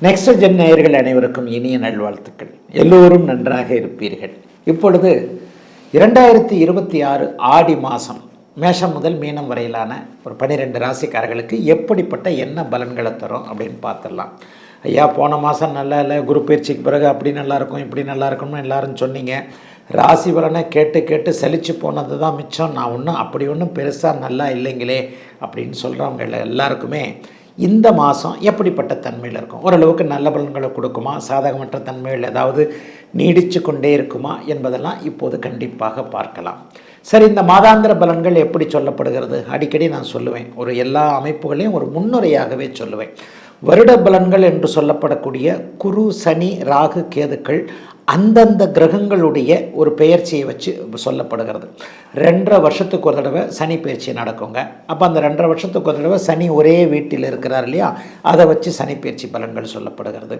Next gen நேயர்கள் அனைவருக்கும் இனிய நல்வாழ்த்துக்கள். எல்லோரும் நன்றாக இருப்பீர்கள். இப்பொழுது 2026 ஆடி மாதம் மேஷம் முதல் மீனம் வரையிலான ஒரு 12 ராசிக்காரர்களுக்கு எப்படிப்பட்ட என்ன பலன்களை தரும் அப்படின்னு பார்த்துடலாம். ஐயா, போன மாதம் நல்லா இல்லை, குரு பயிற்சிக்கு பிறகு அப்படி நல்லாயிருக்கும் இப்படி நல்லா இருக்கும்னு எல்லாரும் சொன்னீங்க. ராசி பலனை கேட்டு கேட்டு சலிச்சு போனது தான் மிச்சம். நான் ஒன்றும் பெருசாக நல்லா இல்லைங்களே அப்படின்னு சொல்கிறவங்க எல்லாருக்குமே இந்த மாதம் எப்படிப்பட்ட தன்மையில் இருக்கும், ஓரளவுக்கு நல்ல பலன்களை கொடுக்குமா, சாதகமற்ற தன்மைகள் ஏதாவது நீடித்து கொண்டே இருக்குமா என்பதெல்லாம் இப்போது கண்டிப்பாக பார்க்கலாம். சரி, இந்த மாதாந்திர பலன்கள் எப்படி சொல்லப்படுகிறது? அடிக்கடி நான் சொல்லுவேன், ஒரு எல்லா அமைப்புகளையும் ஒரு முன்னுரையாகவே சொல்லுவேன். வருட பலன்கள் என்று சொல்லப்படக்கூடிய குரு, சனி, ராகு, கேதுக்கள் அந்தந்த கிரகங்களுடைய ஒரு பெயர்ச்சியை வச்சு சொல்லப்படுகிறது. 2.5 வருஷத்துக்கு ஒரு தடவை சனி பயிற்சி நடக்குங்க. அப்போ அந்த 2.5 வருஷத்துக்கு ஒரு தடவை சனி ஒரே வீட்டில் இருக்கிறார் இல்லையா, அதை வச்சு சனி பயிற்சி பலன்கள் சொல்லப்படுகிறது.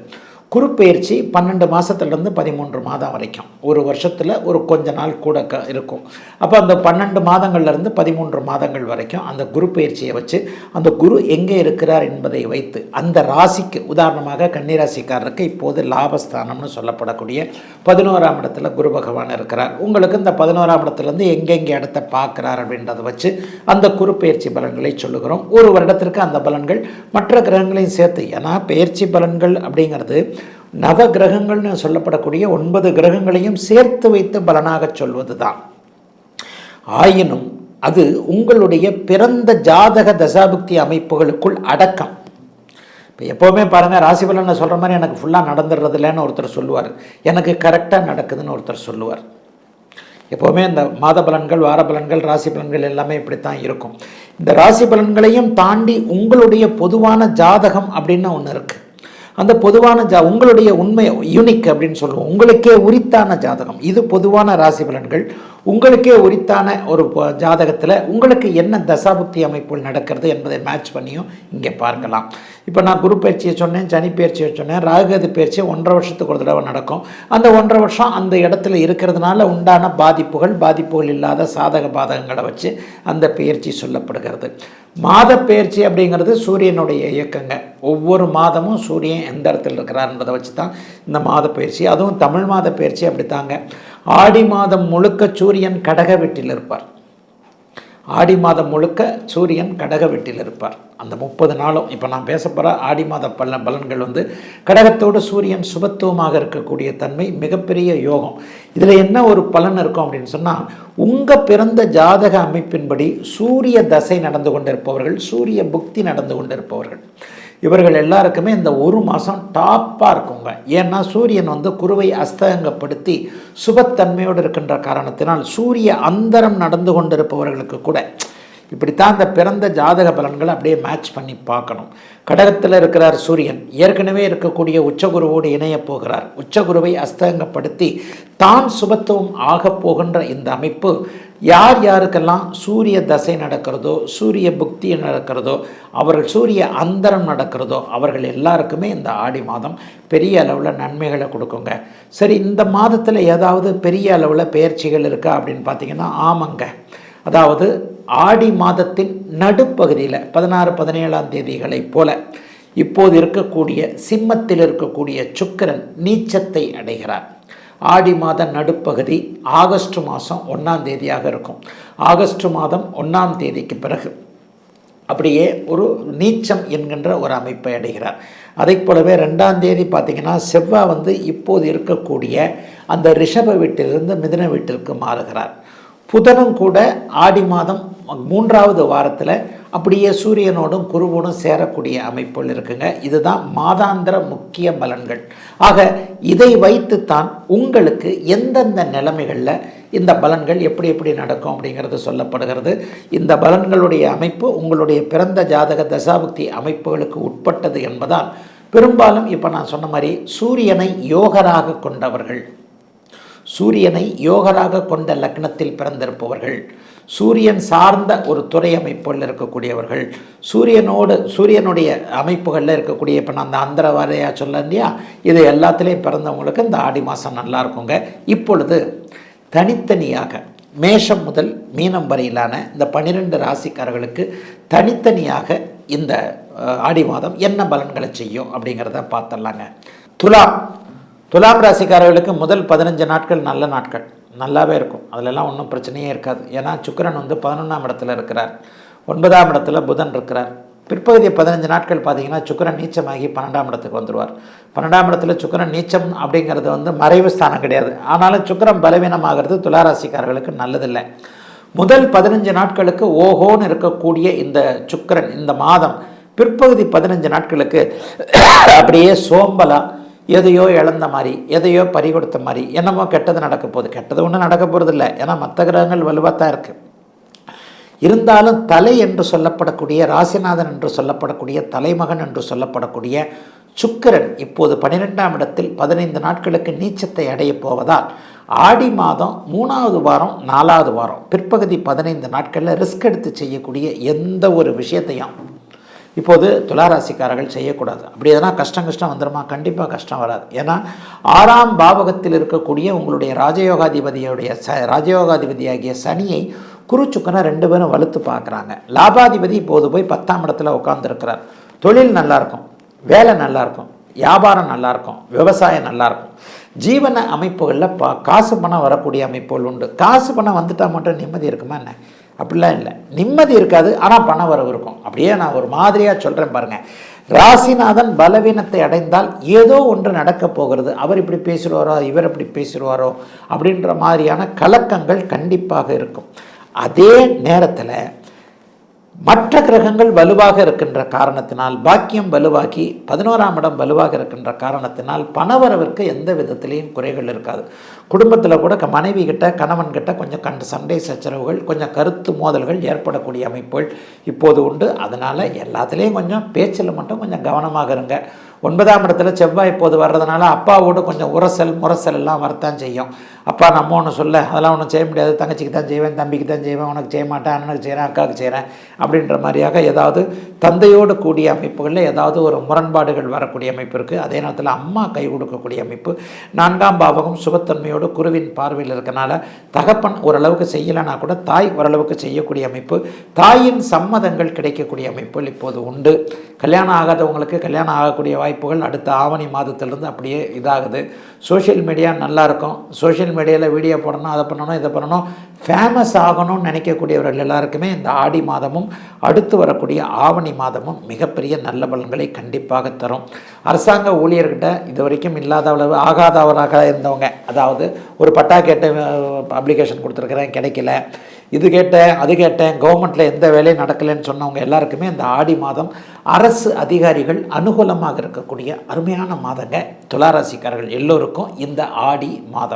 குரு பயிற்சி 12 மாதத்துலேருந்து 13 மாதம் வரைக்கும், ஒரு வருஷத்தில் ஒரு கொஞ்ச நாள் கூட இருக்கும். அப்போ அந்த 12 மாதங்கள்லேருந்து 13 மாதங்கள் வரைக்கும் அந்த குரு பயிற்சியை வச்சு அந்த குரு எங்கே இருக்கிறார் என்பதை வைத்து அந்த ராசிக்கு, உதாரணமாக கன்னிராசிக்காரருக்கு இப்போது லாபஸ்தானம்னு சொல்லப்படக்கூடிய 11ஆம் இடத்துல குரு பகவான் இருக்கிறார். உங்களுக்கு இந்த 11ஆம் இடத்துலேருந்து எங்கெங்கே இடத்தை பார்க்குறார் அப்படின்றத வச்சு அந்த குரு பயிற்சி பலன்களை சொல்லுகிறோம். ஒரு வருடத்திற்கு அந்த பலன்கள் மற்ற கிரகங்களையும் சேர்த்து, ஏன்னா பயிற்சி பலன்கள் அப்படிங்கிறது நவ கிரகங்கள்னு சொல்லப்படக்கூடிய 9 கிரகங்களையும் சேர்த்து வைத்து பலனாக சொல்வது தான். ஆயினும் அது உங்களுடைய பிறந்த ஜாதக தசாபுக்தி அமைப்புகளுக்குள் அடக்கம். இப்போ எப்போவுமே பாருங்கள், ராசி பலனை சொல்கிற மாதிரி எனக்கு ஃபுல்லாக நடந்துடுறது இல்லைன்னு ஒருத்தர் சொல்லுவார், எனக்கு கரெக்டாக நடக்குதுன்னு ஒருத்தர் சொல்லுவார். எப்போவுமே இந்த மாத பலன்கள், வார பலன்கள், ராசி பலன்கள் எல்லாமே இப்படித்தான் இருக்கும். இந்த ராசி பலன்களையும் தாண்டி உங்களுடைய பொதுவான ஜாதகம் அப்படின்னு ஒன்று இருக்குது. அந்த பொதுவான உங்களுடைய உண்மை யூனிக் அப்படின்னு சொல்லுவோம், உங்களுக்கே உரித்தான ஜாதகம். இது பொதுவான ராசி பலன்கள். உங்களுக்கே உரித்தான ஒரு ஜாதகத்தில் உங்களுக்கு என்ன தசாபுக்தி அமைப்புகள் நடக்கிறது என்பதை மேட்ச் பண்ணியும் இங்கே பார்க்கலாம். இப்போ நான் குரு பயிற்சியை சொன்னேன், சனி பயிற்சியை சொன்னேன், ராகுகேது பயிற்சி 1.5 வருஷத்துக்கு ஒரு தடவை நடக்கும். அந்த 1.5 வருஷம் அந்த இடத்துல இருக்கிறதுனால உண்டான பாதிப்புகள் இல்லாத சாதக பாதகங்களை வச்சு அந்த பயிற்சி சொல்லப்படுகிறது. மாத பயிற்சி அப்படிங்கிறது சூரியனுடைய இயக்கங்க. ஒவ்வொரு மாதமும் சூரியன் எந்த இடத்துல இருக்கிறார்ன்றதை வச்சு தான் இந்த மாத பயிற்சி. அதுவும் தமிழ் மாத பயிற்சி அப்படித்தாங்க. ஆடி மாதம் முழுக்க சூரியன் கடக வீட்டில் இருப்பார். ஆடி மாதம் முழுக்க சூரியன் கடக வீட்டில் இருப்பார். அந்த 30 நாளும் இப்போ நான் பேச போகிற ஆடி மாத பலன்கள் கடகத்தோடு சூரியன் சுபத்துவமாக இருக்கக்கூடிய தன்மை மிகப்பெரிய யோகம். இதில் என்ன ஒரு பலன் இருக்கும் அப்படின்னு சொன்னால், உங்கள் பிறந்த ஜாதக அமைப்பின்படி சூரிய தசை நடந்து கொண்டிருப்பவர்கள், சூரிய புக்தி நடந்து கொண்டிருப்பவர்கள், இவர்கள் எல்லாருக்குமே இந்த ஒரு மாதம் டாப்பாக இருக்குங்க. ஏன்னா சூரியன் குருவை அஸ்தங்கப்படுத்தி சுபத்தன்மையோடு இருக்கின்ற காரணத்தினால் சூரிய அந்தரம் நடந்து கொண்டிருப்பவர்களுக்கு கூட இப்படித்தான் இந்த பிறந்த ஜாதக பலன்களை அப்படியே மேட்ச் பண்ணி பார்க்கணும். கடகத்தில் இருக்கிறார் சூரியன், ஏற்கனவே இருக்கக்கூடிய உச்சகுருவோடு இணைய போகிறார். உச்சகுருவை அஸ்தங்கப்படுத்தி தான் சுபத்துவம் ஆக போகின்ற இந்த அமைப்பு யார் யாருக்கெல்லாம் சூரிய தசை நடக்கிறதோ, சூரிய புக்தி நடக்கிறதோ, அவர்கள் சூரிய அந்தரம் நடக்கிறதோ, அவர்கள் எல்லாருக்குமே இந்த ஆடி மாதம் பெரிய அளவில் நன்மைகளை கொடுக்குங்க. சரி, இந்த மாதத்தில் ஏதாவது பெரிய அளவில் பெயர்ச்சிகள் இருக்கா அப்படின்னு பார்த்தீங்கன்னா, ஆமாங்க. அதாவது ஆடி மாதத்தின் நடுப்பகுதியில் 16, 17ஆம் தேதிகளைப் போல இப்போது இருக்கக்கூடிய சிம்மத்தில் இருக்கக்கூடிய சுக்கிரன் நீச்சத்தை அடைகிறார். ஆடி மாத நடுப்பகுதி ஆகஸ்ட் மாதம் 1ஆம் தேதியாக இருக்கும். ஆகஸ்ட் மாதம் 1ஆம் தேதிக்கு பிறகு அப்படியே ஒரு நீச்சம் என்கின்ற ஒரு அமைப்பை அடைகிறார். அதை போலவே 2ஆம் தேதி பார்த்திங்கன்னா செவ்வாய் இப்போது இருக்கக்கூடிய அந்த ரிஷப வீட்டிலிருந்து மிதுன வீட்டிற்கு மாறுகிறார். புதனும் கூட ஆடி மாதம் 3ஆவது வாரத்தில் அப்படியே சூரியனோடும் குருவோடும் சேரக்கூடிய அமைப்புகள் இருக்குங்க. இதுதான் மாதாந்திர முக்கிய பலன்கள். ஆக இதை வைத்துத்தான் உங்களுக்கு எந்தெந்த நிலைமைகளில் இந்த பலன்கள் எப்படி நடக்கும் அப்படிங்கிறது சொல்லப்படுகிறது. இந்த பலன்களுடைய அமைப்பு உங்களுடைய பிறந்த ஜாதக தசாபுக்தி அமைப்புகளுக்கு உட்பட்டது என்பதால் பெரும்பாலும் இப்போ நான் சொன்ன மாதிரி சூரியனை யோகராக கொண்டவர்கள், சூரியனை யோகராக கொண்ட லக்னத்தில் பிறந்திருப்பவர்கள், சூரியன் சார்ந்த ஒரு துறை அமைப்புகளில் இருக்கக்கூடியவர்கள், சூரியனுடைய அமைப்புகளில் இருக்கக்கூடிய, இப்போ நான் அந்த அந்தர வாரையா சொல்ல இல்லையா, இது எல்லாத்துலேயும் பிறந்தவங்களுக்கு இந்த ஆடி மாதம் நல்லா இருக்குங்க. இப்பொழுது தனித்தனியாக மேஷம் முதல் மீனம் வரையிலான இந்த 12 ராசிக்காரர்களுக்கு தனித்தனியாக இந்த ஆடி மாதம் என்ன பலன்களை செய்யும் அப்படிங்கிறத பார்த்துடலாங்க. துலாம் ராசிக்காரர்களுக்கு முதல் 15 நாட்கள் நல்ல நாட்கள், நல்லாவே இருக்கும். அதிலெல்லாம் ஒன்றும் பிரச்சனையே இருக்காது. ஏன்னா சுக்கிரன் 11ஆம் இடத்துல இருக்கிறார், 9ஆம் இடத்துல புதன் இருக்கிறார். பிற்பகுதி 15 நாட்கள் பார்த்தீங்கன்னா சுக்கிரன் நீச்சமாகி 12ஆம் இடத்துக்கு வந்துடுவார். 12ஆம் இடத்துல சுக்கிரன் நீச்சம் அப்படிங்கிறது மறைவு ஸ்தானம் கிடையாது. ஆனாலும் சுக்கிரன் பலவீனமாகிறது துளாராசிக்காரர்களுக்கு நல்லதில்லை. முதல் 15 நாட்களுக்கு ஓஹோன்னு இருக்கக்கூடிய இந்த சுக்கிரன் இந்த மாதம் பிற்பகுதி 15 நாட்களுக்கு அப்படியே சோம்பலாக எதையோ இழந்த மாதிரி, எதையோ பறி கொடுத்த மாதிரி, என்னமோ கெட்டது நடக்க போகுது. கெட்டது ஒன்றும் நடக்க போகிறது இல்லை, ஏன்னா மற்ற கிரகங்கள் வலுவாக தான் இருக்குது. இருந்தாலும் தலை என்று சொல்லப்படக்கூடிய ராசிநாதன் என்று சொல்லப்படக்கூடிய தலைமகன் என்று சொல்லப்படக்கூடிய சுக்கிரன் இப்போது 12ஆம் இடத்தில் 15 நாட்களுக்கு நீச்சத்தை அடைய போவதால் ஆடி மாதம் 3வது வாரம் 4வது வாரம் பிற்பகுதி 15 நாட்களில் ரிஸ்க் எடுத்து செய்யக்கூடிய எந்த ஒரு விஷயத்தையும் இப்போது துளாராசிக்காரர்கள் செய்யக்கூடாது. அப்படி எதனா கஷ்டம் வந்துடுமா? கண்டிப்பாக கஷ்டம் வராது. ஏன்னா 6ஆம் பாவகத்தில் இருக்கக்கூடிய உங்களுடைய ராஜயோகாதிபதியாகிய சனியை குரு சுக்கிரன் 2 பேரும் வலுத்து பார்க்குறாங்க. லாபாதிபதி இப்போது போய் 10ஆம் இடத்துல உட்காந்துருக்கிறார். தொழில் நல்லாயிருக்கும், வேலை நல்லாயிருக்கும், வியாபாரம் நல்லாயிருக்கும், விவசாயம் நல்லாயிருக்கும். ஜீவன அமைப்புகளில் காசு பணம் வரக்கூடிய அமைப்புகள் உண்டு. காசு பணம் வந்துட்டால் மட்டும் நிம்மதி இருக்குமா என்ன? அப்படிலாம் இல்லை, நிம்மதி இருக்காது, ஆனால் பண வரவு இருக்கும். அப்படியே நான் ஒரு மாதிரியாக சொல்கிறேன் பாருங்கள். ராசிநாதன் பலவீனத்தை அடைந்தால் ஏதோ ஒன்று நடக்கப் போகிறது. அவர் இப்படி பேசிடுவாரோ, இவர் இப்படி பேசிடுவாரோ அப்படின்ற மாதிரியான கலக்கங்கள் கண்டிப்பாக இருக்கும். அதே நேரத்தில் மற்ற கிரகங்கள் வலுவாக இருக்கின்ற காரணத்தினால், பாக்கியம் வலுவாக்கி 11ஆம் இடம் வலுவாக இருக்கின்ற காரணத்தினால் பணவரவிற்கு எந்த விதத்திலையும் குறைகள் இருக்காது. குடும்பத்தில் கூட மனைவி கிட்ட கணவன்கிட்ட கொஞ்சம் சண்டை சச்சரவுகள், கொஞ்சம் கருத்து மோதல்கள் ஏற்படக்கூடிய அமைப்புகள் இப்போது உண்டு. அதனால் எல்லாத்துலேயும் கொஞ்சம் பேச்சில் மட்டும் கொஞ்சம் கவனமாக இருங்க. 9ஆம் இடத்துல செவ்வாய் இப்போது வர்றதுனால அப்பாவோடு கொஞ்சம் முரசல் எல்லாம் வரத்தான் செய்யும். அப்பா நம்ம ஒன்று சொல்ல அதெல்லாம் ஒன்றும் செய்ய முடியாது, தங்கச்சிக்கு தான் செய்வேன், தம்பிக்கு தான் செய்வேன், உனக்கு செய்ய மாட்டேன், அண்ணனுக்கு செய்கிறேன், அக்காவுக்கு செய்கிறேன் அப்படின்ற மாதிரியாக ஏதாவது தந்தையோடு கூடிய அமைப்புகளில் ஏதாவது ஒரு முரண்பாடுகள் வரக்கூடிய அமைப்பு இருக்குது. அதே நேரத்தில் அம்மா கை கொடுக்கக்கூடிய அமைப்பு. 4ஆம் பாவகம் சுபத்தன்மையோடு குருவின் பார்வையில் இருக்கனால தகப்பன் ஓரளவுக்கு செய்யலைன்னா கூட தாய் ஓரளவுக்கு செய்யக்கூடிய அமைப்பு. தாயின் சம்மதங்கள் கிடைக்கக்கூடிய அமைப்புகள் இப்போது உண்டு. கல்யாணம் ஆகாதவங்களுக்கு கல்யாணம் ஆகக்கூடிய வாய்ப்புகள் அடுத்த ஆவணி மாதத்திலிருந்து அப்படியே இதாகுது. சோஷியல் மீடியா நல்லாயிருக்கும். சோஷியல் மீடியாவில் வீடியோ போடணும், அதை பண்ணணும், இதை பண்ணணும், ஃபேமஸ் ஆகணும்னு நினைக்கக்கூடியவர்கள் எல்லாருக்குமே இந்த ஆடி மாதமும் அடுத்து வரக்கூடிய ஆவணி மாதமும் மிகப்பெரிய நல்ல பலன்களை கண்டிப்பாக தரும். அரசாங்க ஊழியர்கிட்ட இது வரைக்கும் இல்லாதவளவு ஆகாதவராக இருந்தவங்க, அதாவது ஒரு பட்டா கேட்டு அப்ளிகேஷன் கொடுத்துருக்குறேன் கிடைக்கல, இது கேட்டேன் அது கேட்டேன், கவர்மெண்ட்டில் எந்த வேலையும் நடக்கலைன்னு சொன்னவங்க எல்லாருக்குமே இந்த ஆடி மாதம் அரசு அதிகாரிகள் அனுகூலமாக இருக்கக்கூடிய அருமையான மாதங்க. துளாராசிக்காரர்கள் எல்லோருக்கும் இந்த ஆடி மாதம்.